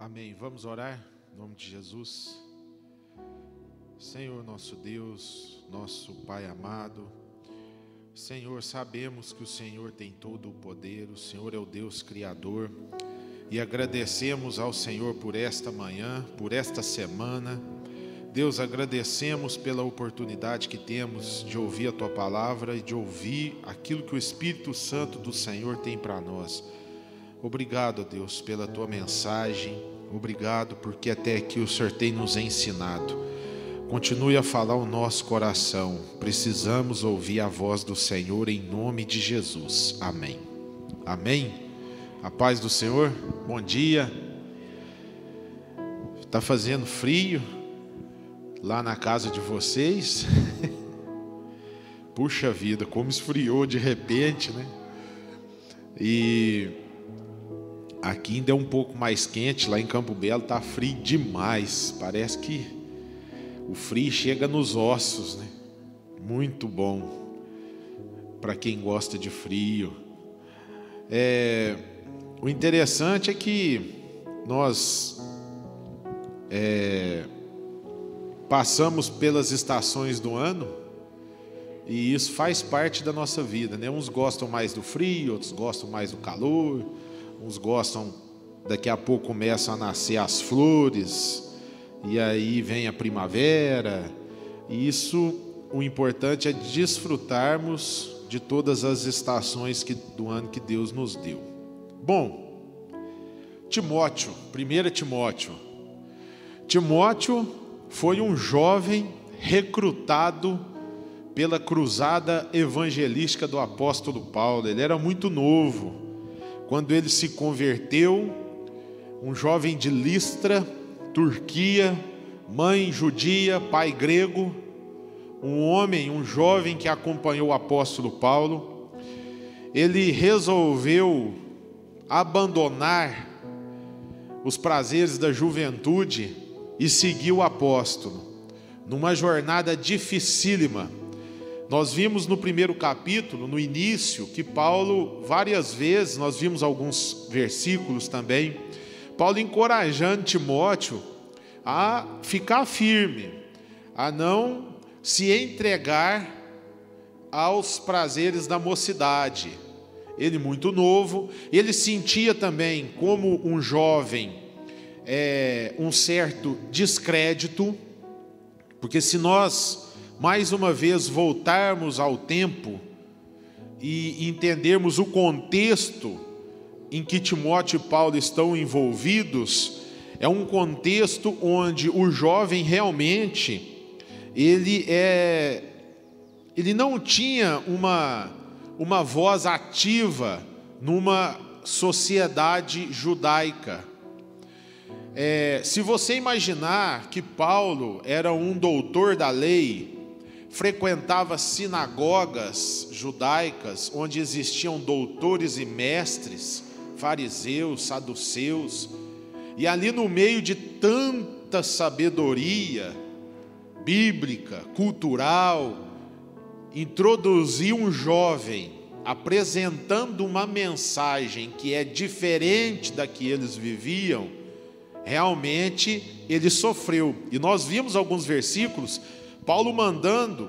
Amém. Vamos orar em nome de Jesus. Senhor nosso Deus, nosso Pai amado, Senhor, sabemos que o Senhor tem todo o poder, o Senhor é o Deus Criador, e agradecemos ao Senhor por esta manhã, por esta semana. Deus, agradecemos pela oportunidade que temos de ouvir a Tua Palavra e de ouvir aquilo que o Espírito Santo do Senhor tem para nós. Obrigado, Deus, pela Tua mensagem, obrigado porque até aqui o Senhor tem nos ensinado. Continue a falar o nosso coração, precisamos ouvir a voz do Senhor em nome de Jesus. Amém. Amém. A paz do Senhor, bom dia. Está fazendo frio lá na casa de vocês? Puxa vida, como esfriou de repente, né? E aqui ainda é um pouco mais quente, lá em Campo Belo está frio demais, parece que o frio chega nos ossos, né? Muito bom para quem gosta de frio. O interessante é que nós passamos pelas estações do ano e isso faz parte da nossa vida, né? Uns gostam mais do frio, outros gostam mais do calor, uns gostam, daqui a pouco começam a nascer as flores e aí vem a primavera. E isso, o importante é desfrutarmos de todas as estações do ano que Deus nos deu. Bom, Timóteo, 1 Timóteo. Timóteo foi um jovem recrutado pela cruzada evangelística do apóstolo Paulo. Ele era muito novo quando ele se converteu, um jovem de Listra, Turquia, mãe judia, pai grego, um jovem que acompanhou o apóstolo Paulo. Ele resolveu abandonar os prazeres da juventude e seguir o apóstolo numa jornada dificílima. Nós vimos no primeiro capítulo, no início, que Paulo, várias vezes, nós vimos alguns versículos também, Paulo encorajando Timóteo a ficar firme, a não se entregar aos prazeres da mocidade. Ele muito novo, ele sentia também como um jovem um certo descrédito, porque se nós mais uma vez voltarmos ao tempo e entendermos o contexto em que Timóteo e Paulo estão envolvidos, é um contexto onde o jovem realmente ele não tinha uma voz ativa numa sociedade judaica. Se você imaginar que Paulo era um doutor da lei, frequentava sinagogas judaicas onde existiam doutores e mestres, fariseus, saduceus, e ali no meio de tanta sabedoria bíblica, cultural, introduzir um jovem apresentando uma mensagem que é diferente da que eles viviam, realmente ele sofreu. E nós vimos alguns versículos, Paulo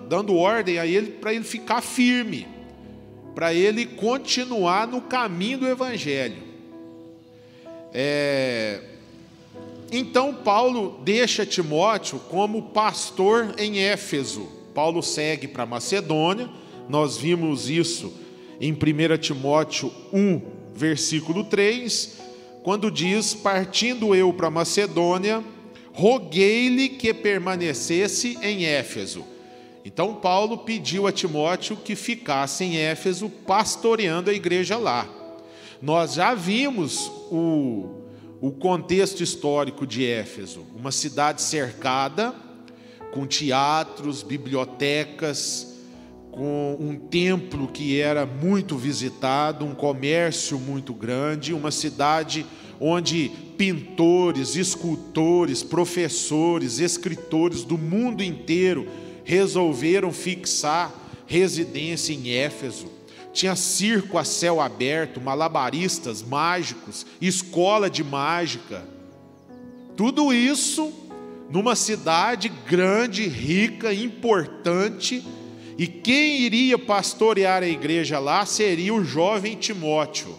dando ordem a ele para ele ficar firme, para ele continuar no caminho do evangelho. Então Paulo deixa Timóteo como pastor em Éfeso. Paulo segue para Macedônia. Nós vimos isso em 1 Timóteo 1, versículo 3, quando diz: partindo eu para Macedônia, roguei-lhe que permanecesse em Éfeso. Então Paulo pediu a Timóteo que ficasse em Éfeso, pastoreando a igreja lá. Nós já vimos o contexto histórico de Éfeso, uma cidade cercada, com teatros, bibliotecas, com um templo que era muito visitado, um comércio muito grande, uma cidade onde pintores, escultores, professores, escritores do mundo inteiro resolveram fixar residência em Éfeso. Tinha circo a céu aberto, malabaristas, mágicos, escola de mágica. Tudo isso numa cidade grande, rica, importante, e quem iria pastorear a igreja lá seria o jovem Timóteo.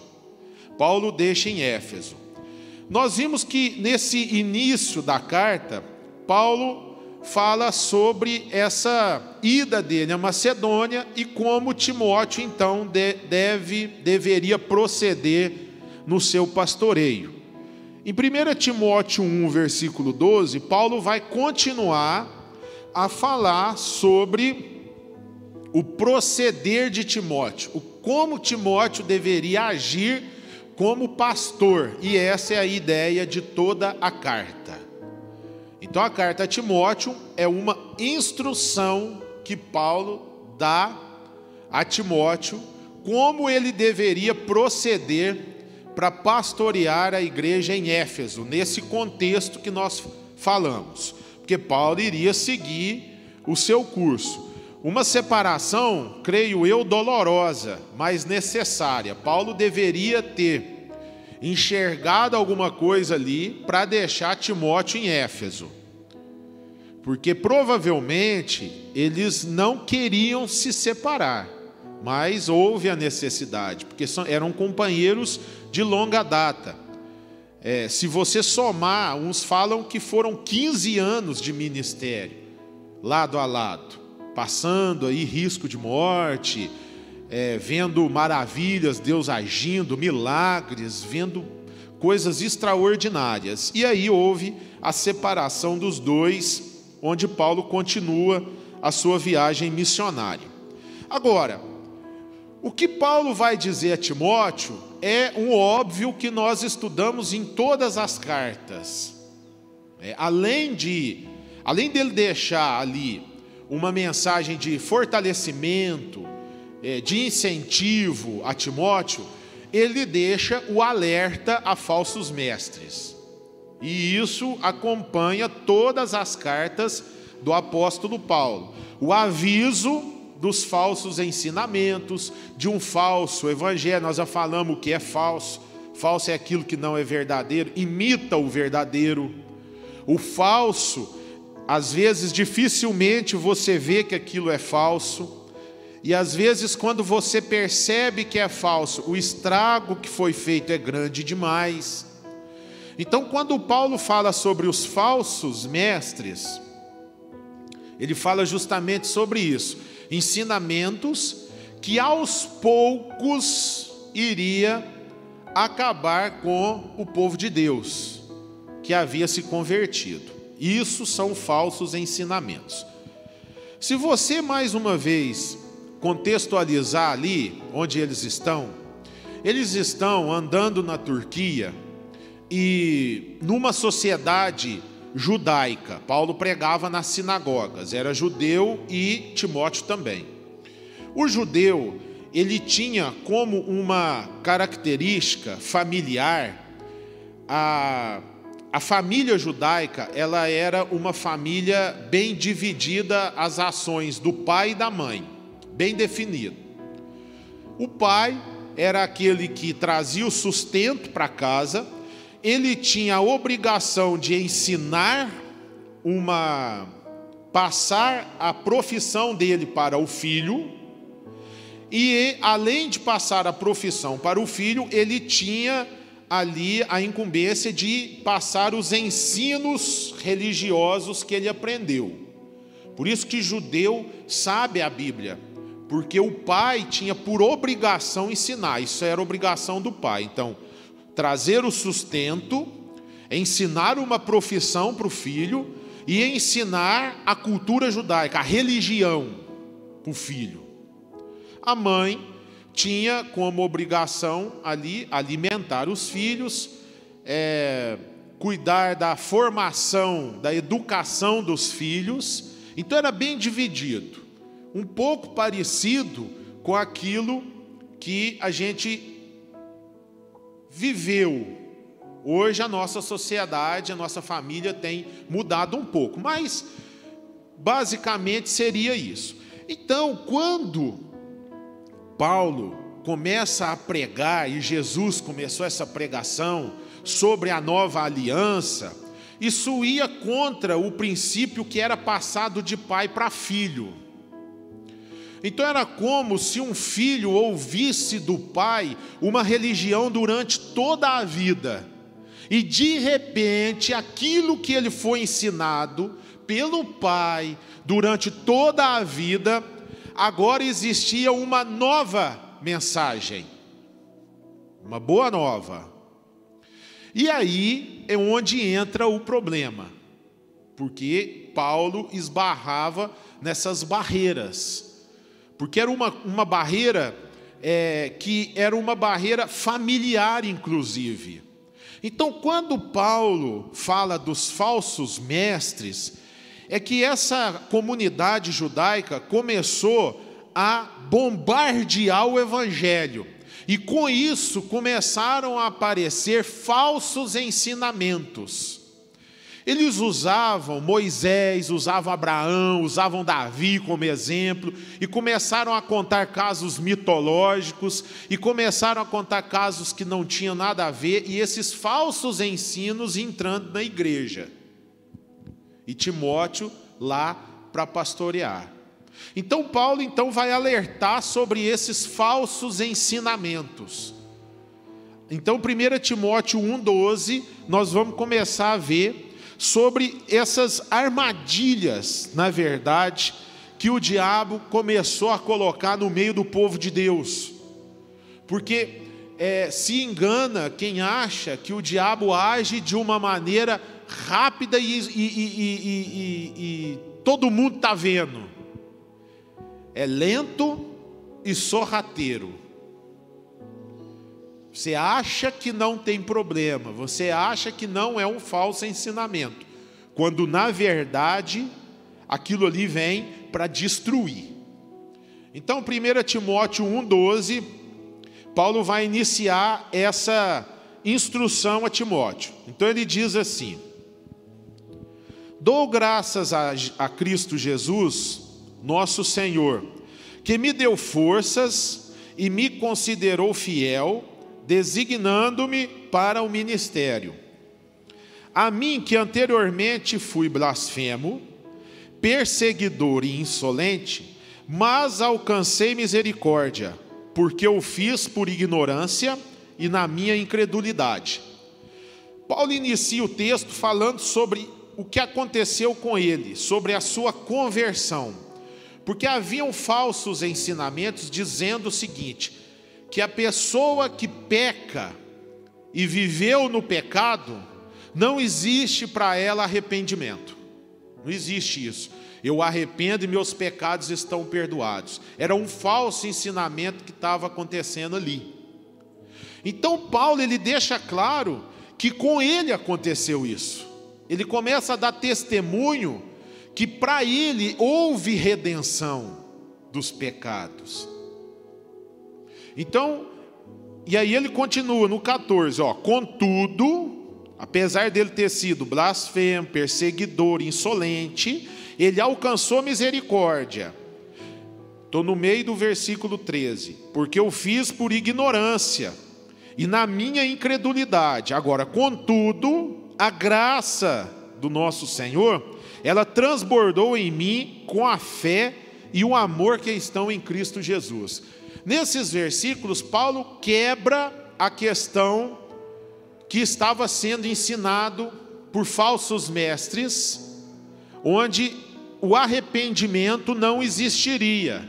Paulo deixa em Éfeso. Nós vimos que nesse início da carta, Paulo fala sobre essa ida dele à Macedônia e como Timóteo então deveria proceder no seu pastoreio. Em 1 Timóteo 1, versículo 12, Paulo vai continuar a falar sobre o proceder de Timóteo, como Timóteo deveria agir como pastor, e essa é a ideia de toda a carta. Então a carta a Timóteo é uma instrução que Paulo dá a Timóteo, como ele deveria proceder para pastorear a igreja em Éfeso, nesse contexto que nós falamos, porque Paulo iria seguir o seu curso. Uma separação, creio eu, dolorosa, mas necessária. Paulo deveria ter enxergado alguma coisa ali para deixar Timóteo em Éfeso, porque provavelmente eles não queriam se separar, mas houve a necessidade, porque eram companheiros de longa data. Se você somar, uns falam que foram 15 anos de ministério, lado a lado, passando aí risco de morte, vendo maravilhas, Deus agindo, milagres, vendo coisas extraordinárias. E aí houve a separação dos dois, onde Paulo continua a sua viagem missionária. Agora, o que Paulo vai dizer a Timóteo é um óbvio que nós estudamos em todas as cartas. Além dele deixar ali uma mensagem de fortalecimento, de incentivo a Timóteo, ele deixa o alerta a falsos mestres. E isso acompanha todas as cartas do apóstolo Paulo. O aviso dos falsos ensinamentos, de um falso evangelho. Nós já falamos o que é falso. Falso é aquilo que não é verdadeiro, imita o verdadeiro. O falso, às vezes, dificilmente você vê que aquilo é falso. E às vezes, quando você percebe que é falso, o estrago que foi feito é grande demais. Então, quando Paulo fala sobre os falsos mestres, ele fala justamente sobre isso. Ensinamentos que aos poucos iria acabar com o povo de Deus, que havia se convertido. Isso são falsos ensinamentos. Se você, mais uma vez, contextualizar ali onde eles estão andando na Turquia e numa sociedade judaica. Paulo pregava nas sinagogas, era judeu e Timóteo também. O judeu, ele tinha como uma característica familiar, a família judaica, ela era uma família bem dividida, as ações do pai e da mãe, bem definido. O pai era aquele que trazia o sustento para casa, ele tinha a obrigação de ensinar passar a profissão dele para o filho, e além de passar a profissão para o filho, ele tinha ali a incumbência de passar os ensinos religiosos que ele aprendeu. Por isso que judeu sabe a Bíblia, porque o pai tinha por obrigação ensinar, isso era obrigação do pai. Então, trazer o sustento, ensinar uma profissão para o filho e ensinar a cultura judaica, a religião para o filho. A mãe tinha como obrigação ali alimentar os filhos, cuidar da formação, da educação dos filhos. Então era bem dividido, um pouco parecido com aquilo que a gente viveu. Hoje a nossa sociedade, a nossa família tem mudado um pouco, mas basicamente seria isso. Então, quando Paulo começa a pregar, e Jesus começou essa pregação sobre a nova aliança, isso ia contra o princípio que era passado de pai para filho. Então era como se um filho ouvisse do pai uma religião durante toda a vida, e de repente aquilo que ele foi ensinado pelo pai durante toda a vida, agora existia uma nova mensagem, uma boa nova. E aí é onde entra o problema, porque Paulo esbarrava nessas barreiras, porque era uma barreira que era uma barreira familiar, inclusive. Então, quando Paulo fala dos falsos mestres, é que essa comunidade judaica começou a bombardear o evangelho, e com isso começaram a aparecer falsos ensinamentos. Eles usavam Moisés, usavam Abraão, usavam Davi como exemplo, e começaram a contar casos mitológicos, e começaram a contar casos que não tinham nada a ver, e esses falsos ensinos entrando na igreja. E Timóteo lá para pastorear. Então Paulo vai alertar sobre esses falsos ensinamentos. Então 1 Timóteo 1,12, nós vamos começar a ver sobre essas armadilhas, na verdade, que o diabo começou a colocar no meio do povo de Deus. Porque se engana quem acha que o diabo age de uma maneira rápida e todo mundo está vendo. É lento e sorrateiro. Você acha que não tem problema, você acha que não é um falso ensinamento, quando na verdade aquilo ali vem para destruir. Então 1 Timóteo 1,12, Paulo vai iniciar essa instrução a Timóteo. Então ele diz assim: dou graças a Cristo Jesus, nosso Senhor, que me deu forças e me considerou fiel, designando-me para o ministério. A mim, que anteriormente fui blasfemo, perseguidor e insolente, mas alcancei misericórdia, porque o fiz por ignorância e na minha incredulidade. Paulo inicia o texto falando sobre o que aconteceu com ele, sobre a sua conversão, porque haviam falsos ensinamentos dizendo o seguinte: que a pessoa que peca e viveu no pecado, não existe para ela arrependimento. Não existe isso. Eu arrependo e meus pecados estão perdoados. Era um falso ensinamento que estava acontecendo ali. Então Paulo ele deixa claro que com ele aconteceu isso. Ele começa a dar testemunho que para ele houve redenção dos pecados. Então, e aí ele continua no 14, contudo, apesar dele ter sido blasfemo, perseguidor, insolente, ele alcançou misericórdia. Estou no meio do versículo 13, porque eu fiz por ignorância e na minha incredulidade. Agora, contudo, a graça do nosso Senhor, ela transbordou em mim com a fé e o amor que estão em Cristo Jesus. Nesses versículos, Paulo quebra a questão que estava sendo ensinado por falsos mestres, onde o arrependimento não existiria.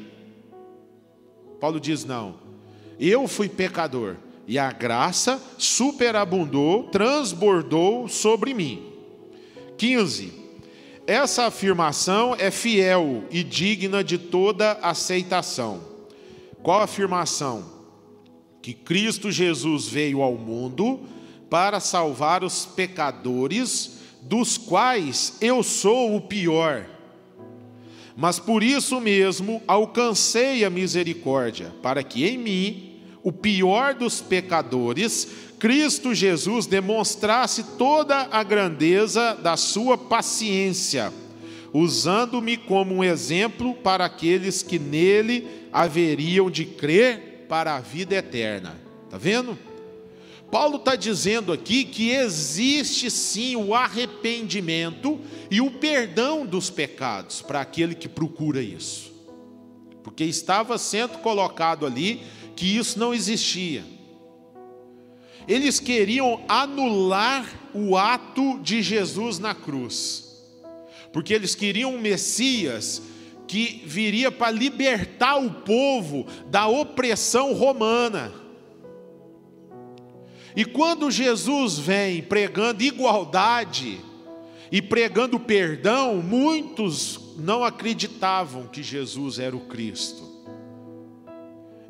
Paulo diz: não, eu fui pecador e a graça superabundou, transbordou sobre mim. 15. Essa afirmação é fiel e digna de toda aceitação. Qual a afirmação? Que Cristo Jesus veio ao mundo para salvar os pecadores, dos quais eu sou o pior. Mas por isso mesmo alcancei a misericórdia, para que em mim, o pior dos pecadores, Cristo Jesus demonstrasse toda a grandeza da sua paciência, usando-me como um exemplo para aqueles que nele haveriam de crer para a vida eterna. Está vendo? Paulo está dizendo aqui que existe sim o arrependimento e o perdão dos pecados para aquele que procura isso, porque estava sendo colocado ali que isso não existia. Eles queriam anular o ato de Jesus na cruz, porque eles queriam um Messias que viria para libertar o povo da opressão romana. E quando Jesus vem pregando igualdade e pregando perdão, muitos não acreditavam que Jesus era o Cristo.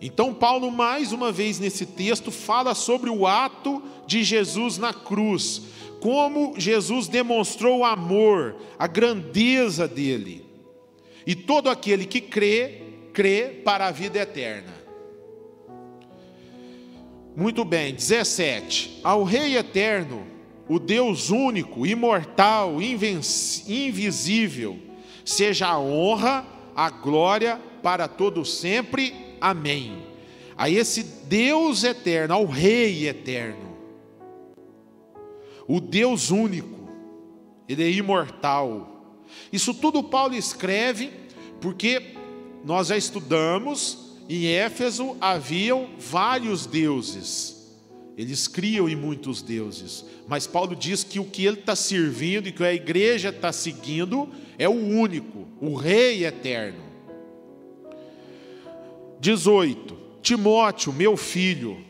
Então Paulo, mais uma vez nesse texto, fala sobre o ato de Jesus na cruz, como Jesus demonstrou o amor, a grandeza dele. E todo aquele que crê para a vida eterna. Muito bem, 17. Ao Rei eterno, o Deus único, imortal, invisível, seja a honra, a glória para todo sempre. Amém. A esse Deus eterno, ao Rei eterno, o Deus único, ele é imortal. Isso tudo Paulo escreve porque nós já estudamos. Em Éfeso haviam vários deuses, eles criam em muitos deuses, mas Paulo diz que o que ele está servindo e que a igreja está seguindo é o único, o Rei eterno. 18. Timóteo, meu filho,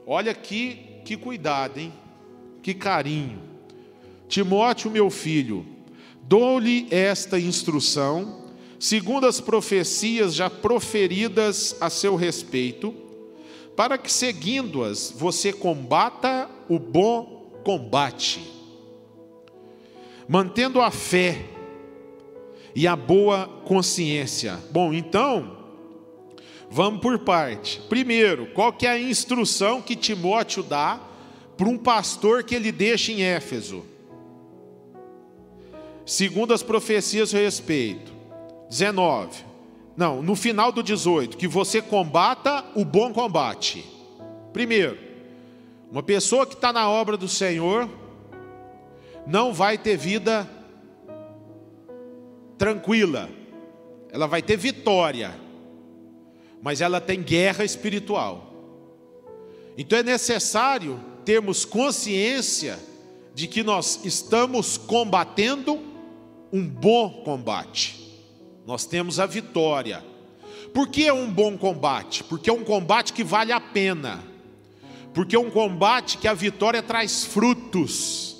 olha aqui que cuidado, hein? Que carinho. Timóteo, meu filho, dou-lhe esta instrução, segundo as profecias já proferidas a seu respeito, para que, seguindo-as, você combata o bom combate, mantendo a fé e a boa consciência. Bom, então, vamos por parte. Primeiro, qual que é a instrução que Timóteo dá para um pastor que ele deixa em Éfeso? Segundo as profecias a seu respeito. 19, não, no final do 18, que você combata o bom combate. Primeiro, uma pessoa que está na obra do Senhor não vai ter vida tranquila, ela vai ter vitória, mas ela tem guerra espiritual. Então é necessário termos consciência de que nós estamos combatendo um bom combate. Nós temos a vitória. Por que é um bom combate? Porque é um combate que vale a pena. Porque é um combate que a vitória traz frutos.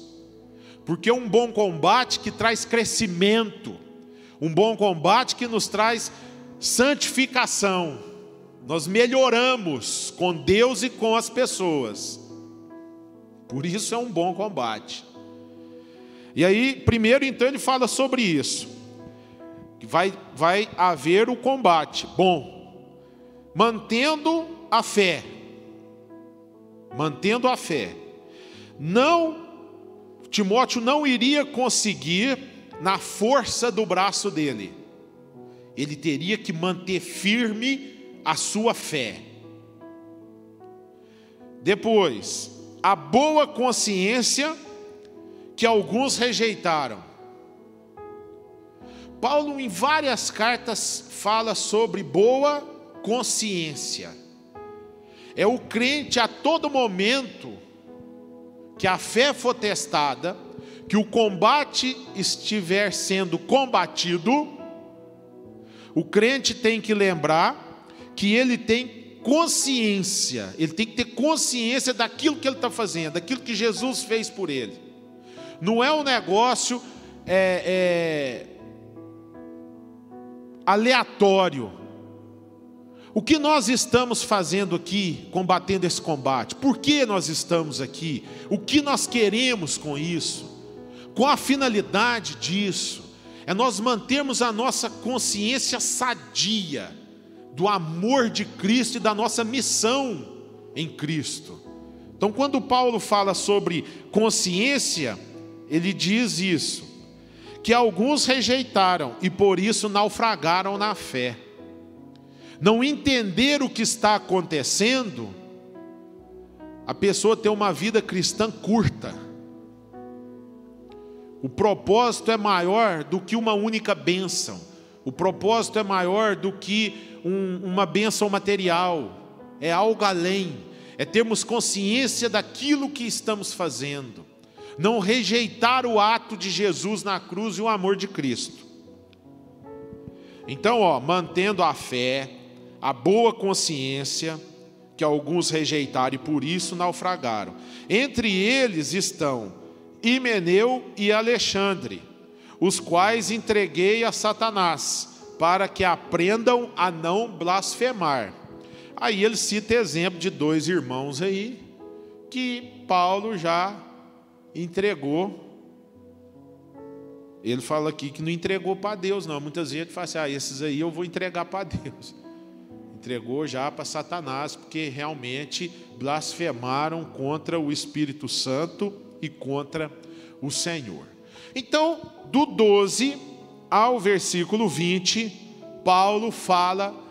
Porque é um bom combate que traz crescimento. Um bom combate que nos traz santificação. Nós melhoramos com Deus e com as pessoas. Por isso é um bom combate. E aí, primeiro então ele fala sobre isso. Vai haver o combate. Bom, mantendo a fé. Mantendo a fé. Timóteo não iria conseguir na força do braço dele. Ele teria que manter firme a sua fé. Depois, a boa consciência que alguns rejeitaram. Paulo, em várias cartas, fala sobre boa consciência. É o crente a todo momento que a fé for testada, que o combate estiver sendo combatido, o crente tem que lembrar que ele tem consciência, ele tem que ter consciência daquilo que ele está fazendo, daquilo que Jesus fez por ele. Não é um negócio aleatório. O que nós estamos fazendo aqui, combatendo esse combate? Por que nós estamos aqui? O que nós queremos com isso? Qual a finalidade disso? É nós mantermos a nossa consciência sadia do amor de Cristo e da nossa missão em Cristo. Então, quando Paulo fala sobre consciência, ele diz isso, que alguns rejeitaram e por isso naufragaram na fé. Não entender o que está acontecendo a pessoa ter uma vida cristã curta. O propósito é maior do que uma única bênção. O propósito é maior do que uma bênção material. É algo além. É termos consciência daquilo que estamos fazendo. Não rejeitar o ato de Jesus na cruz e o amor de Cristo. Então, mantendo a fé, a boa consciência, que alguns rejeitaram e por isso naufragaram. Entre eles estão Himeneu e Alexandre, os quais entreguei a Satanás, para que aprendam a não blasfemar. Aí ele cita exemplo de 2 irmãos aí, que Paulo já entregou. Ele fala aqui que não entregou para Deus, não. Muitas vezes ele fala assim, esses aí eu vou entregar para Deus. Entregou já para Satanás, porque realmente blasfemaram contra o Espírito Santo e contra o Senhor. Então, do 12 ao versículo 20, Paulo fala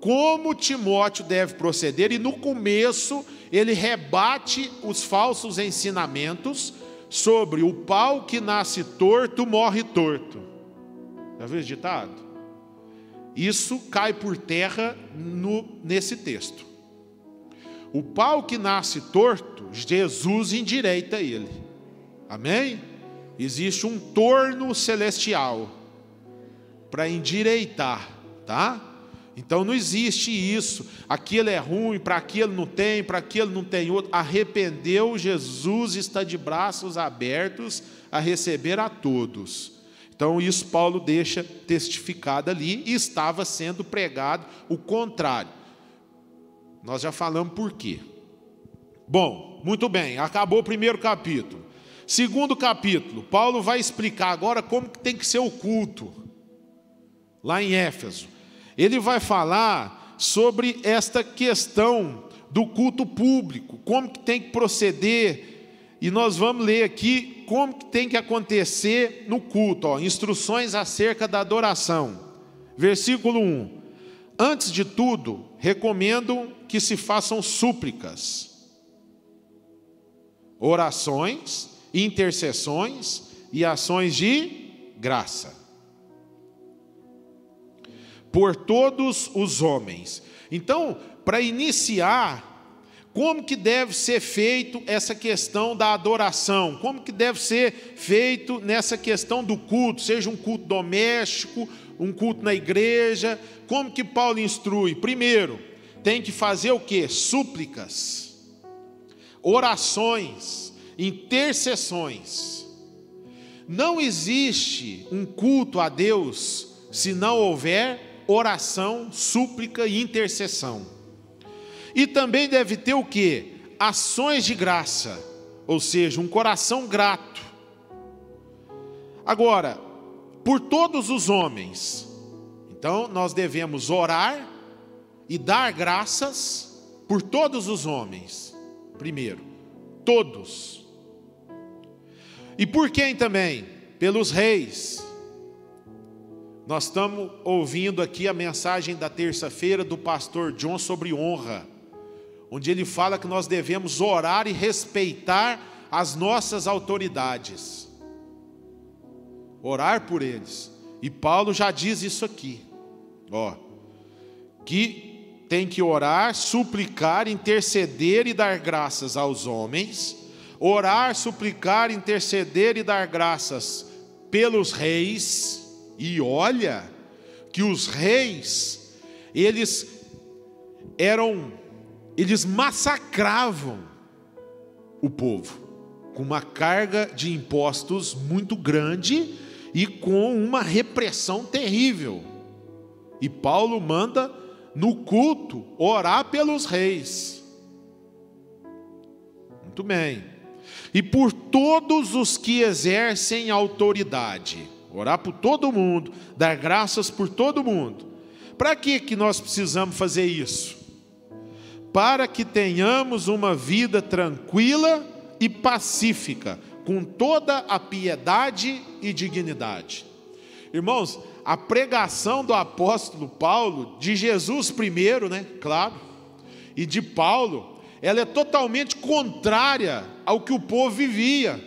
como Timóteo deve proceder, e no começo ele rebate os falsos ensinamentos sobre o pau que nasce torto, morre torto. Já viu esse ditado? Isso cai por terra nesse texto. O pau que nasce torto, Jesus endireita ele. Amém? Existe um torno celestial para endireitar, tá? Então não existe isso, aquilo é ruim, para aquilo não tem, para aquilo não tem outro. Arrependeu, Jesus está de braços abertos a receber a todos. Então isso Paulo deixa testificado ali, e estava sendo pregado o contrário. Nós já falamos por quê. Bom, muito bem, acabou o primeiro capítulo. Segundo capítulo, Paulo vai explicar agora como que tem que ser o culto, lá em Éfeso. Ele vai falar sobre esta questão do culto público, como que tem que proceder, e nós vamos ler aqui como que tem que acontecer no culto, instruções acerca da adoração. Versículo 1. Antes de tudo, recomendo que se façam súplicas, orações, intercessões e ações de graça por todos os homens. Então, para iniciar, como que deve ser feito essa questão da adoração? Como que deve ser feito nessa questão do culto? Seja um culto doméstico, um culto na igreja. Como que Paulo instrui? Primeiro, tem que fazer o quê? Súplicas, orações, intercessões. Não existe um culto a Deus se não houver oração, súplica e intercessão. E também deve ter o quê? Ações de graça, ou seja, um coração grato. Agora, por todos os homens. Então, nós devemos orar e dar graças por todos os homens. Primeiro, todos. E por quem também? Pelos reis. Nós estamos ouvindo aqui a mensagem da terça-feira do pastor John sobre honra, onde ele fala que nós devemos orar e respeitar as nossas autoridades. Orar por eles. E Paulo já diz isso aqui, que tem que orar, suplicar, interceder e dar graças aos homens. Orar, suplicar, interceder e dar graças pelos reis. E olha que os reis, eles massacravam o povo com uma carga de impostos muito grande e com uma repressão terrível. E Paulo manda no culto orar pelos reis. Muito bem. E por todos os que exercem autoridade. Orar por todo mundo, dar graças por todo mundo. Para que nós precisamos fazer isso? Para que tenhamos uma vida tranquila e pacífica, com toda a piedade e dignidade. Irmãos, a pregação do apóstolo Paulo, de Jesus primeiro, claro, e de Paulo, ela é totalmente contrária ao que o povo vivia.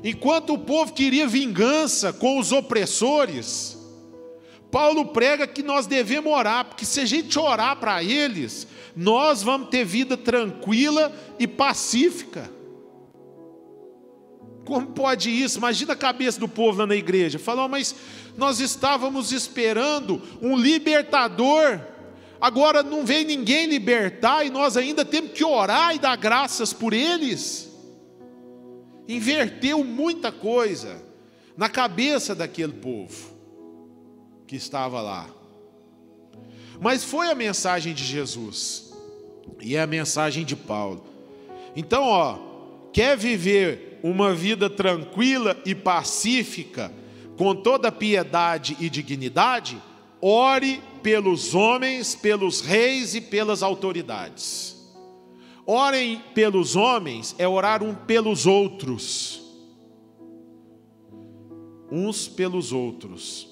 Enquanto o povo queria vingança com os opressores, Paulo prega que nós devemos orar, porque se a gente orar para eles, nós vamos ter vida tranquila e pacífica. Como pode isso? Imagina a cabeça do povo lá na igreja. Falou, mas nós estávamos esperando um libertador, agora não vem ninguém libertar e nós ainda temos que orar e dar graças por eles. Inverteu muita coisa na cabeça daquele povo que estava lá. Mas foi a mensagem de Jesus e é a mensagem de Paulo. Então, quer viver uma vida tranquila e pacífica, com toda piedade e dignidade? Ore pelos homens, pelos reis e pelas autoridades. Orem pelos homens é orar um pelos outros. Uns pelos outros.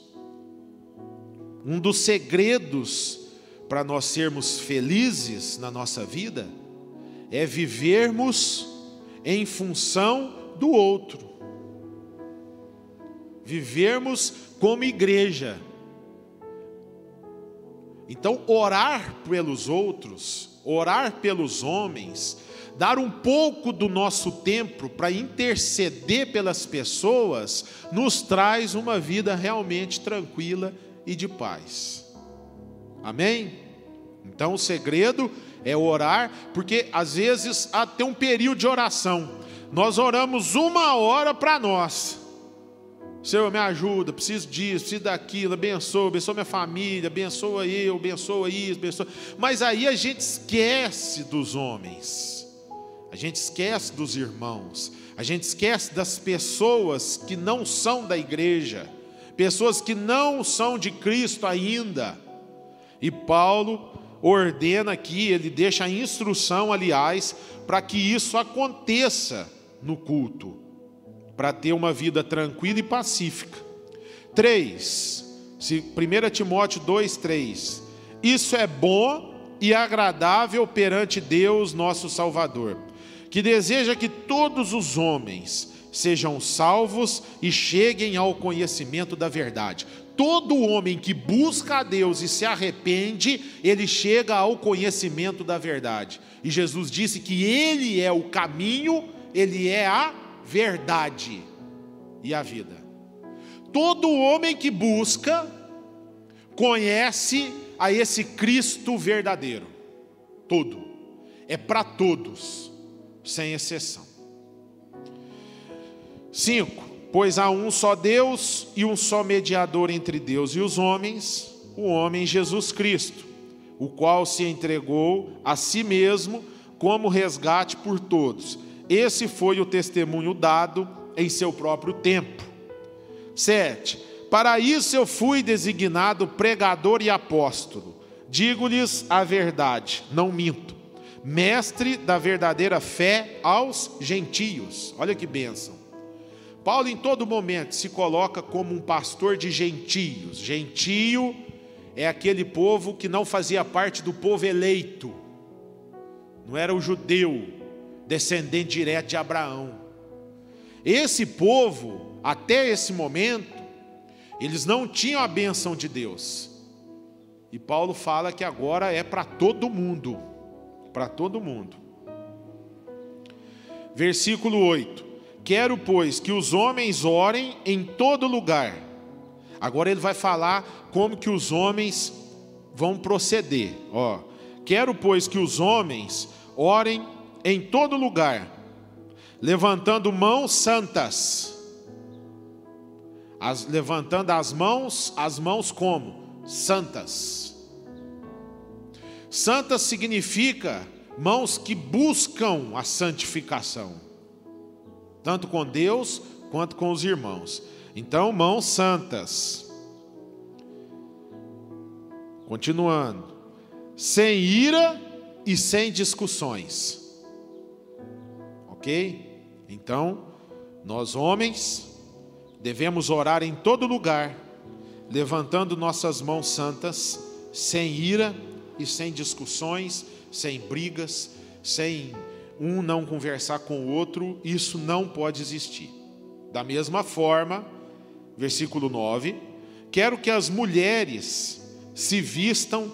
Um dos segredos para nós sermos felizes na nossa vida é vivermos em função do outro. Vivermos como igreja. Então, orar pelos outros, orar pelos homens, dar um pouco do nosso tempo para interceder pelas pessoas, nos traz uma vida realmente tranquila e de paz. Amém? Então o segredo é orar, porque às vezes tem um período de oração. Nós oramos 1 hora para nós. Senhor, me ajuda, preciso disso, preciso daquilo, abençoa minha família, abençoa eu, abençoa isso, abençoa. Mas aí a gente esquece dos homens, a gente esquece dos irmãos, a gente esquece das pessoas que não são da igreja, pessoas que não são de Cristo ainda. E Paulo ordena aqui, ele deixa a instrução, aliás, para que isso aconteça no culto, para ter uma vida tranquila e pacífica. 3, 1 Timóteo 2:3, isso é bom e agradável perante Deus nosso Salvador, que deseja que todos os homens sejam salvos e cheguem ao conhecimento da verdade. Todo homem que busca a Deus e se arrepende, ele chega ao conhecimento da verdade. E Jesus disse que Ele é o caminho, Ele é a verdade e a vida. Todo homem que busca, conhece a esse Cristo verdadeiro. Todo. É para todos, sem exceção. 5. Pois há um só Deus e um só mediador entre Deus e os homens, o homem Jesus Cristo, o qual se entregou a si mesmo como resgate por todos. Esse foi o testemunho dado em seu próprio tempo. 7. Para isso eu fui designado pregador e apóstolo. Digo-lhes a verdade, não minto. Mestre da verdadeira fé aos gentios. Olha que bênção. Paulo em todo momento se coloca como um pastor de gentios. Gentio é aquele povo que não fazia parte do povo eleito. Não era o judeu, descendente direto de Abraão. Esse povo, até esse momento, eles não tinham a bênção de Deus. E Paulo fala que agora é para todo mundo. Para todo mundo. Versículo 8. Quero, pois, que os homens orem em todo lugar. Agora ele vai falar como que os homens vão proceder. Quero, pois, que os homens orem em todo lugar, levantando mãos santas. Levantando as mãos como? Santas. Santas significa mãos que buscam a santificação, tanto com Deus quanto com os irmãos. Então, mãos santas. Continuando. Sem ira e sem discussões. Ok? Então, nós homens devemos orar em todo lugar, levantando nossas mãos santas, sem ira e sem discussões, sem brigas, sem um não conversar com o outro. Isso não pode existir. Da mesma forma, versículo 9: quero que as mulheres se vistam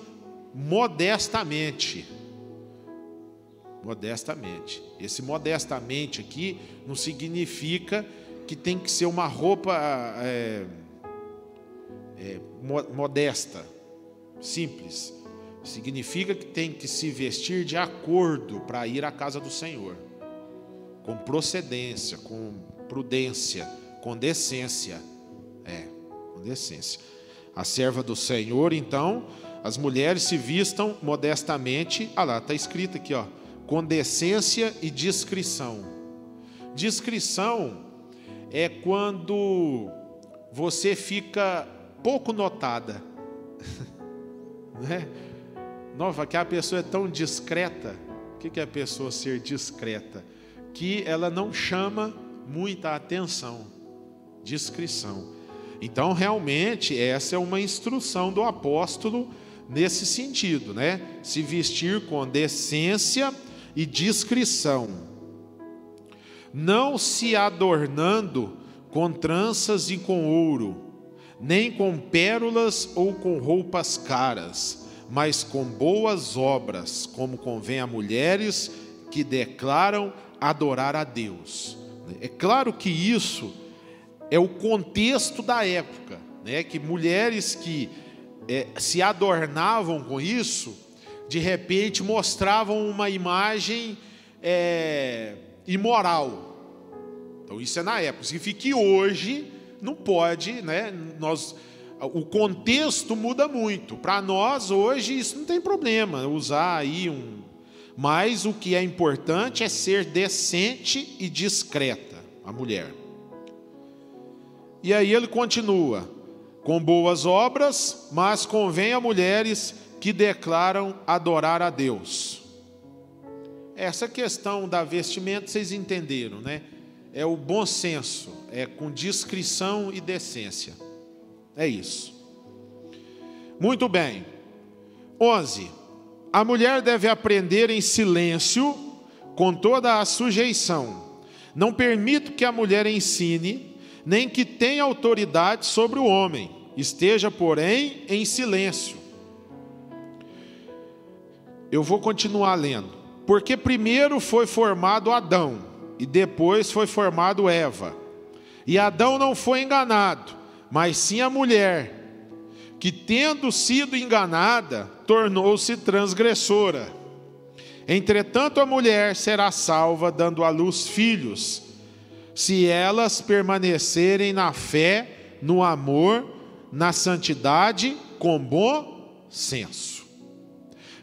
modestamente. Modestamente. Esse modestamente aqui não significa que tem que ser uma roupa modesta, simples. Significa que tem que se vestir de acordo para ir à casa do Senhor, com procedência, com prudência, com decência. Com decência. A serva do Senhor, então, as mulheres se vistam modestamente. Lá, está escrito aqui, com decência e discrição. Discrição é quando você fica pouco notada, né? Nova, que a pessoa é tão discreta. O que é a pessoa ser discreta? Que ela não chama muita atenção. Discrição. Então, realmente, essa é uma instrução do apóstolo nesse sentido, né? Se vestir com decência e discrição, não se adornando com tranças e com ouro, nem com pérolas ou com roupas caras, mas com boas obras, como convém a mulheres que declaram adorar a Deus. É claro que isso é o contexto da época, né? Que mulheres que se adornavam com isso, de repente mostravam uma imagem imoral. Então isso é na época. Significa que hoje não pode, né? O contexto muda muito. Para nós hoje isso não tem problema, usar aí mas o que é importante é ser decente e discreta, a mulher. E aí ele continua: com boas obras, mas convém a mulheres que declaram adorar a Deus. Essa questão da vestimenta vocês entenderam, né? É o bom senso, é com discrição e decência. É isso. Muito bem. 11. A mulher deve aprender em silêncio, com toda a sujeição. Não permito que a mulher ensine, nem que tenha autoridade sobre o homem. Esteja, porém, em silêncio. Eu vou continuar lendo. Porque primeiro foi formado Adão, e depois foi formado Eva. E Adão não foi enganado, mas sim a mulher, que tendo sido enganada, tornou-se transgressora. Entretanto, a mulher será salva, dando à luz filhos, se elas permanecerem na fé, no amor, na santidade, com bom senso.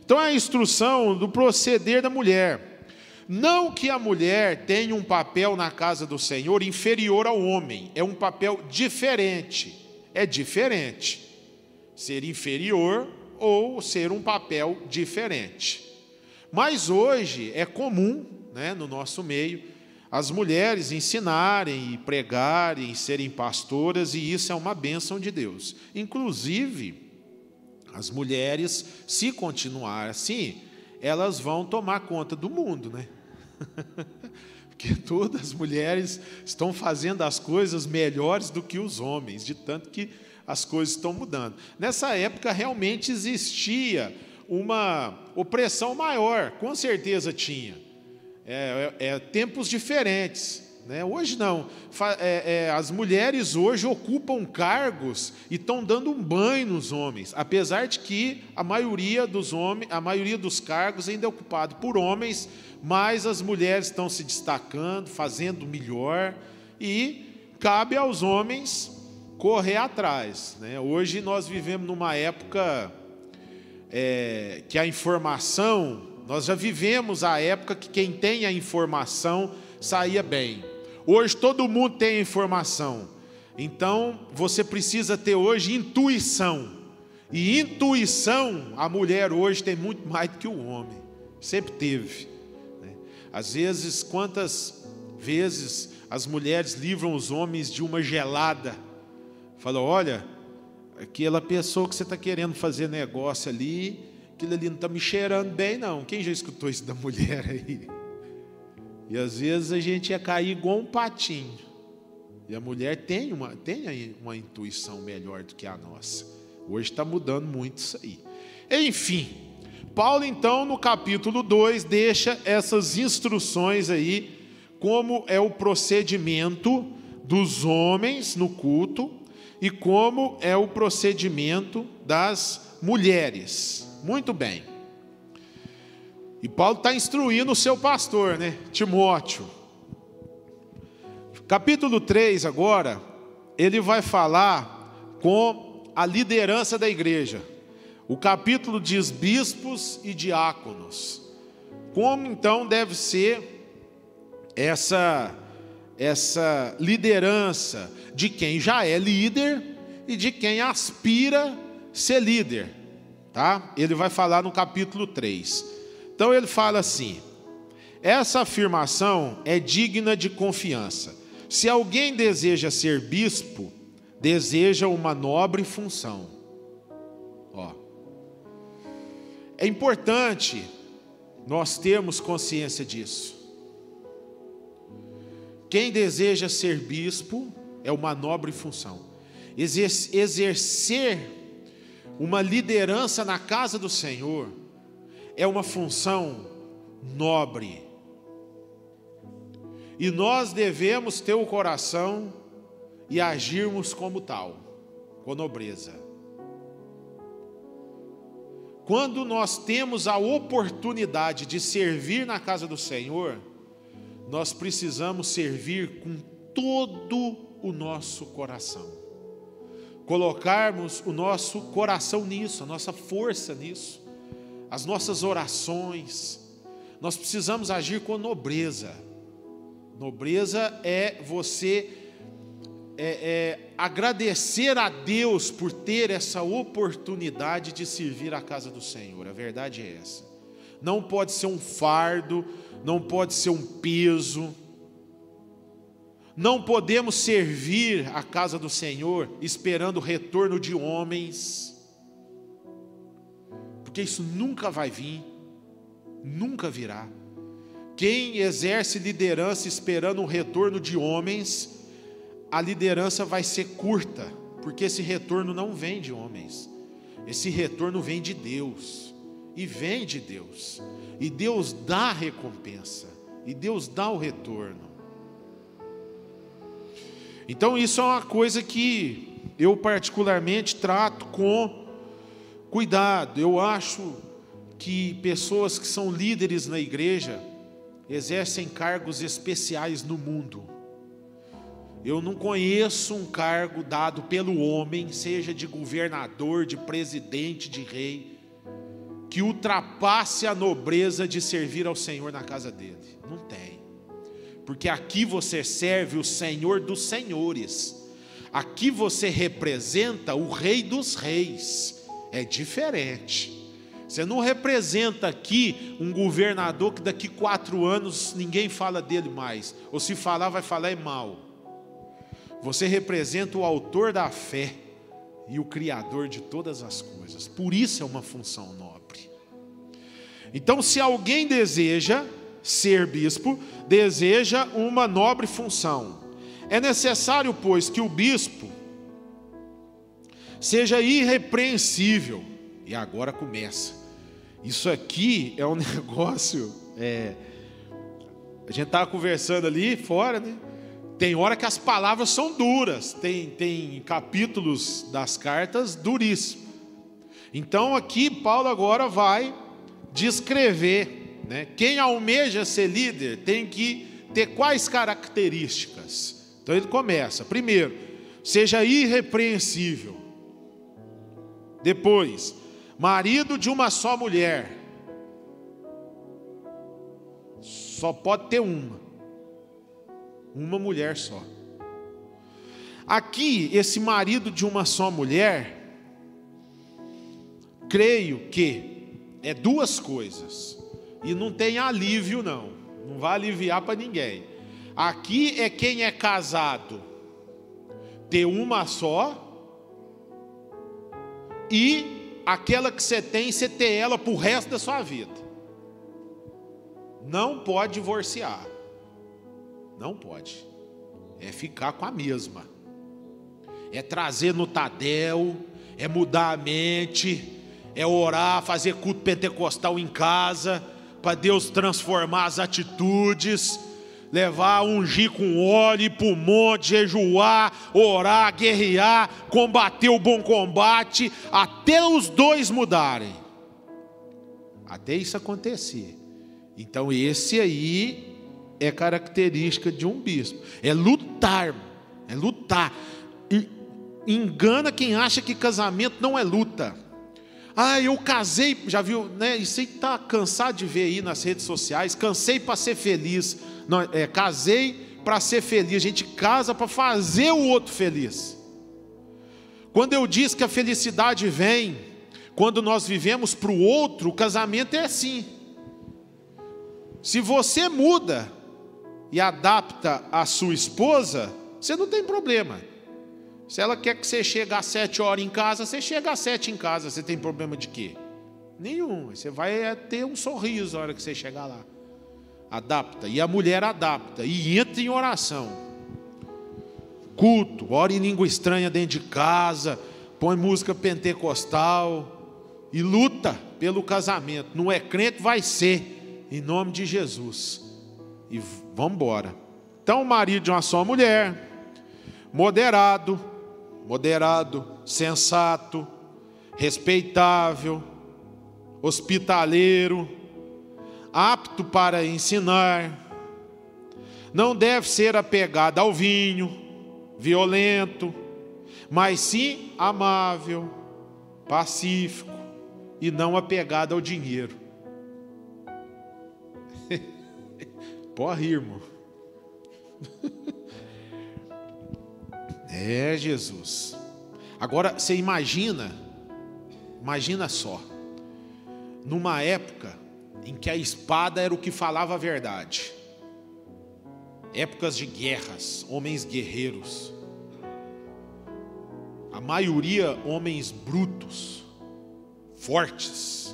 Então é a instrução do proceder da mulher. Não que a mulher tenha um papel na casa do Senhor inferior ao homem, é um papel diferente. É diferente ser inferior ou ser um papel diferente. Mas hoje é comum, né, no nosso meio, as mulheres ensinarem e pregarem, serem pastoras, e isso é uma bênção de Deus. Inclusive, as mulheres, se continuar assim, elas vão tomar conta do mundo, né? Porque todas as mulheres estão fazendo as coisas melhores do que os homens, de tanto que as coisas estão mudando. Nessa época realmente existia uma opressão maior, com certeza tinha. Tempos diferentes, né? Hoje não. As mulheres hoje ocupam cargos e estão dando um banho nos homens, apesar de que a maioria dos cargos ainda é ocupado por homens, mas as mulheres estão se destacando, fazendo melhor, e cabe aos homens correr atrás, né? Hoje nós vivemos numa época que a informação, nós já vivemos a época que quem tem a informação saía bem. Hoje todo mundo tem a informação, então você precisa ter hoje intuição, e intuição a mulher hoje tem muito mais do que o homem, sempre teve, né? Às vezes, quantas vezes as mulheres livram os homens de uma gelada, falam: olha, aquela pessoa que você está querendo fazer negócio ali, aquilo ali não está me cheirando bem, não. Quem já escutou isso da mulher aí? E às vezes a gente ia cair igual um patinho. E a mulher tem uma intuição melhor do que a nossa. Hoje está mudando muito isso aí. Enfim, Paulo então no capítulo 2 deixa essas instruções aí, como é o procedimento dos homens no culto e como é o procedimento das mulheres. Muito bem. E Paulo está instruindo o seu pastor, né? Timóteo. Capítulo 3 agora, ele vai falar com a liderança da igreja. O capítulo diz bispos e diáconos. Como então deve ser essa liderança de quem já é líder e de quem aspira a ser líder, tá? Ele vai falar no capítulo 3. Então ele fala assim: essa afirmação é digna de confiança. Se alguém deseja ser bispo, deseja uma nobre função. Ó, é importante nós termos consciência disso. Quem deseja ser bispo é uma nobre função. Exercer uma liderança na casa do Senhor é uma função nobre. E nós devemos ter o coração e agirmos como tal, com nobreza. Quando nós temos a oportunidade de servir na casa do Senhor, nós precisamos servir com todo o nosso coração. Colocarmos o nosso coração nisso, a nossa força nisso, as nossas orações. Nós precisamos agir com nobreza. Nobreza é você agradecer a Deus por ter essa oportunidade de servir a casa do Senhor. A verdade é essa. Não pode ser um fardo, não pode ser um peso. Não podemos servir a casa do Senhor esperando o retorno de homens, porque isso nunca vai vir, nunca virá. Quem exerce liderança esperando o retorno de homens, a liderança vai ser curta, porque esse retorno não vem de homens, esse retorno vem de Deus, e vem de Deus, e Deus dá a recompensa, e Deus dá o retorno. Então isso é uma coisa que eu particularmente trato com cuidado. Eu acho que pessoas que são líderes na igreja exercem cargos especiais no mundo. Eu não conheço um cargo dado pelo homem, seja de governador, de presidente, de rei, que ultrapasse a nobreza de servir ao Senhor na casa dele. Não tem. Porque aqui você serve o Senhor dos senhores. Aqui você representa o Rei dos reis. É diferente. Você não representa aqui um governador que daqui 4 anos ninguém fala dele mais. Ou se falar, vai falar mal. Você representa o autor da fé e o Criador de todas as coisas. Por isso é uma função nobre. Então, se alguém deseja ser bispo, deseja uma nobre função. É necessário, pois, que o bispo seja irrepreensível. E agora começa. Isso aqui é um negócio. A gente estava conversando ali fora, né? Tem hora que as palavras são duras. Tem capítulos das cartas duríssimos. Então aqui Paulo agora vai descrever, né? Quem almeja ser líder tem que ter quais características. Então ele começa. Primeiro, seja irrepreensível. Depois, marido de uma só mulher. Só pode ter uma mulher só. Aqui, esse marido de uma só mulher, creio que é 2 coisas. E não tem alívio não vai aliviar para ninguém. Aqui é quem é casado ter uma só, e aquela que você tem, você ter ela para o resto da sua vida. Não pode divorciar. Não pode. É ficar com a mesma. É trazer no Tadel, é mudar a mente, é orar, fazer culto pentecostal em casa, para Deus transformar as atitudes, levar, ungir com óleo, ir para o monte, jejuar, orar, guerrear, combater o bom combate, até os dois mudarem. Até isso acontecer. Então esse aí é característica de um bispo. É lutar, é lutar. Engana quem acha que casamento não é luta. Eu casei, já viu, né? Isso aí está cansado de ver aí nas redes sociais. Cansei para ser feliz. Não, casei para ser feliz. A gente casa para fazer o outro feliz. Quando eu disse que a felicidade vem quando nós vivemos para o outro, o casamento é assim. Se você muda e adapta a sua esposa, você não tem problema. Se ela quer que você chegue às 7 horas em casa, você chega às 7 em casa. Você tem problema de quê? Nenhum. Você vai ter um sorriso na hora que você chegar lá. Adapta. E a mulher adapta. E entra em oração. Culto. Ora em língua estranha dentro de casa. Põe música pentecostal. E luta pelo casamento. Não é crente, vai ser. Em nome de Jesus. E vamos embora. Então o marido de uma só mulher. Moderado, sensato, respeitável, hospitaleiro, apto para ensinar, não deve ser apegado ao vinho, violento, mas sim amável, pacífico e não apegado ao dinheiro. Pode rir, irmão. É Jesus. Agora você imagina só, numa época em que a espada era o que falava a verdade, épocas de guerras, homens guerreiros, a maioria homens brutos, fortes,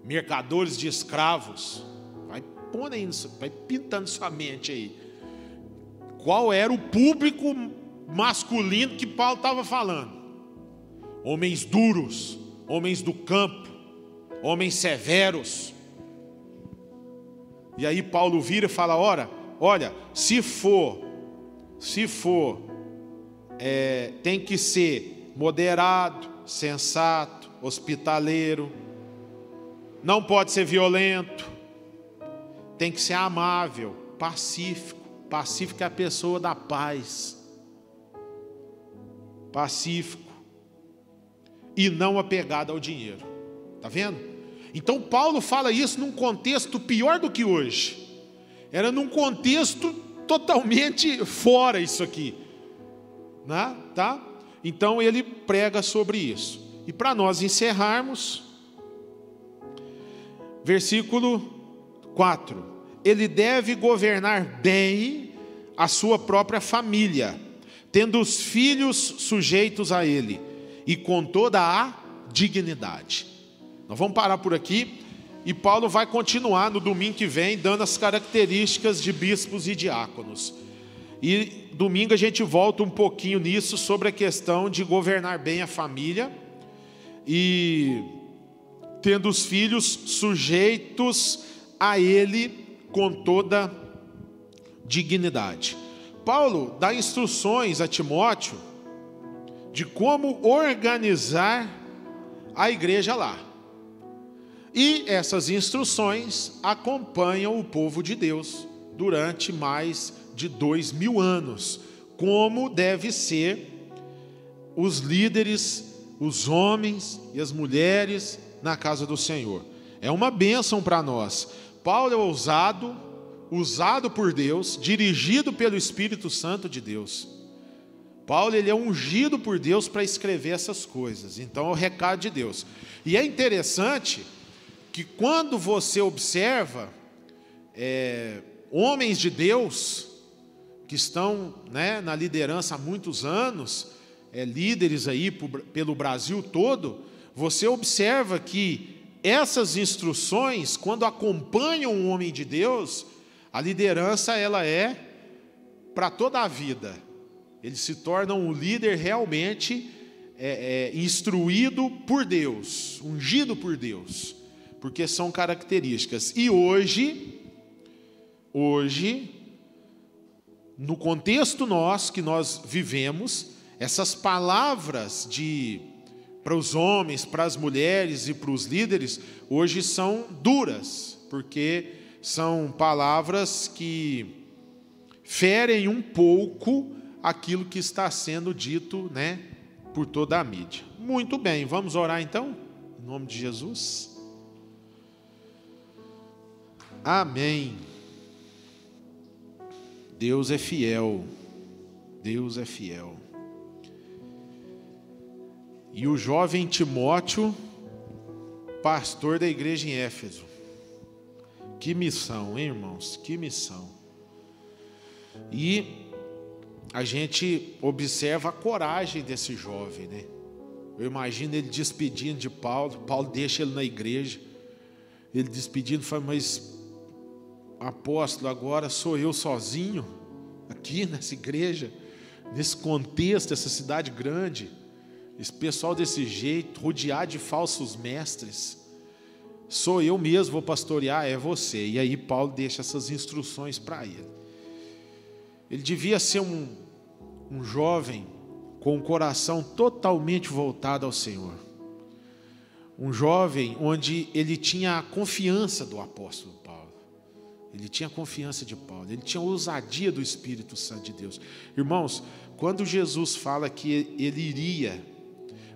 mercadores de escravos. Vai pondo aí, vai pintando sua mente aí. Qual era o público masculino que Paulo estava falando? Homens duros, homens do campo, homens severos. E aí Paulo vira e fala: olha, se for, tem que ser moderado, sensato, hospitaleiro, não pode ser violento, tem que ser amável, pacífico. Pacífico é a pessoa da paz. Pacífico. E não apegado ao dinheiro. Está vendo? Então Paulo fala isso num contexto pior do que hoje. Era num contexto totalmente fora isso aqui. Né? Tá? Então ele prega sobre isso. E para nós encerrarmos, versículo 4. Ele deve governar bem a sua própria família, tendo os filhos sujeitos a ele, e com toda a dignidade. Nós vamos parar por aqui, e Paulo vai continuar no domingo que vem, dando as características de bispos e diáconos. E domingo a gente volta um pouquinho nisso, sobre a questão de governar bem a família, e tendo os filhos sujeitos a ele, com toda dignidade. Paulo dá instruções a Timóteo de como organizar a igreja lá. E essas instruções acompanham o povo de Deus durante mais de 2000 anos. Como deve ser os líderes, os homens e as mulheres na casa do Senhor. É uma bênção para nós. Paulo é usado por Deus, dirigido pelo Espírito Santo de Deus. Paulo, ele é ungido por Deus para escrever essas coisas. Então é o recado de Deus. E é interessante que quando você observa homens de Deus que estão, né, na liderança há muitos anos, líderes aí pelo Brasil todo, você observa que essas instruções, quando acompanham um homem de Deus, a liderança ela é para toda a vida. Ele se torna um líder realmente instruído por Deus, ungido por Deus, porque são características. E hoje, no contexto que nós vivemos, essas palavras para os homens, para as mulheres e para os líderes, hoje são duras, porque são palavras que ferem um pouco aquilo que está sendo dito, né, por toda a mídia. Muito bem, vamos orar então, em nome de Jesus. Amém. Deus é fiel, Deus é fiel. E o jovem Timóteo, pastor da igreja em Éfeso. Que missão, hein, irmãos? Que missão. E a gente observa a coragem desse jovem, né? Eu imagino ele despedindo de Paulo. Paulo deixa ele na igreja. Ele despedindo, fala, mas apóstolo, agora sou eu sozinho aqui nessa igreja, nesse contexto, essa cidade grande, esse pessoal desse jeito, rodeado de falsos mestres. Sou eu mesmo, vou pastorear, é você. E aí Paulo deixa essas instruções para ele. Ele devia ser um jovem com o coração totalmente voltado ao Senhor. Um jovem onde ele tinha a confiança do apóstolo Paulo. Ele tinha a confiança de Paulo. Ele tinha a ousadia do Espírito Santo de Deus. Irmãos, quando Jesus fala que ele iria,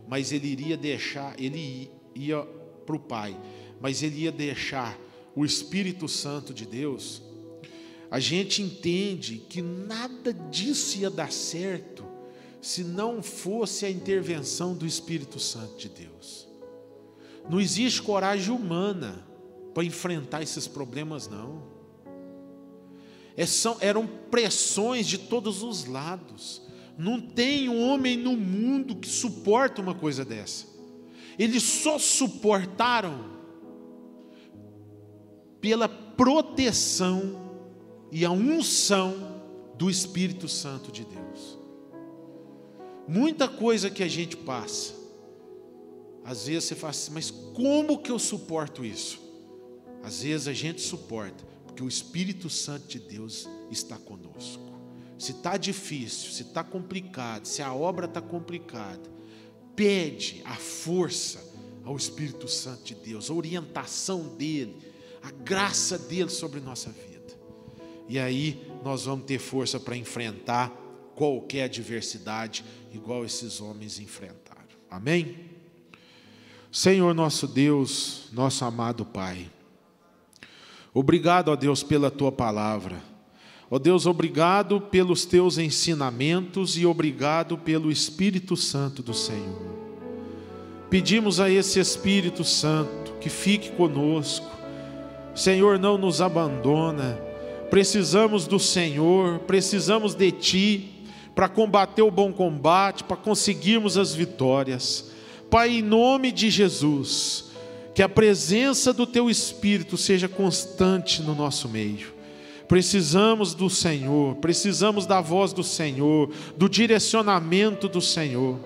mas ele iria deixar, ele ia para o Pai, mas ele ia deixar o Espírito Santo de Deus, a gente entende que nada disso ia dar certo se não fosse a intervenção do Espírito Santo de Deus. Não existe coragem humana para enfrentar esses problemas, não. Eram pressões de todos os lados. Não tem um homem no mundo que suporta uma coisa dessa. Eles só suportaram pela proteção e a unção do Espírito Santo de Deus. Muita coisa que a gente passa, às vezes você fala assim, mas como que eu suporto isso? Às vezes a gente suporta, porque o Espírito Santo de Deus está conosco. Se está difícil, se está complicado, se a obra está complicada, pede a força ao Espírito Santo de Deus, a orientação dEle, a graça dEle sobre nossa vida. E aí nós vamos ter força para enfrentar qualquer adversidade, igual esses homens enfrentaram. Amém? Senhor nosso Deus, nosso amado Pai, obrigado, ó Deus, pela Tua palavra. Ó Deus, obrigado pelos Teus ensinamentos e obrigado pelo Espírito Santo do Senhor. Pedimos a esse Espírito Santo que fique conosco. Senhor, não nos abandona. Precisamos do Senhor, precisamos de Ti para combater o bom combate, para conseguirmos as vitórias. Pai, em nome de Jesus, que a presença do Teu Espírito seja constante no nosso meio. Precisamos do Senhor, precisamos da voz do Senhor, do direcionamento do Senhor.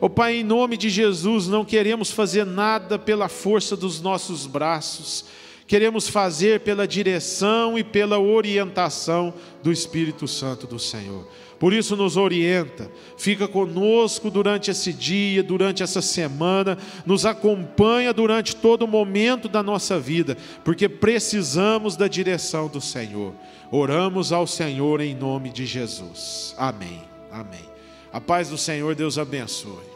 Ó Pai, em nome de Jesus, não queremos fazer nada pela força dos nossos braços, queremos fazer pela direção e pela orientação do Espírito Santo do Senhor. Por isso nos orienta, fica conosco durante esse dia, durante essa semana, nos acompanha durante todo o momento da nossa vida, porque precisamos da direção do Senhor. Oramos ao Senhor em nome de Jesus. Amém. Amém. A paz do Senhor, Deus abençoe.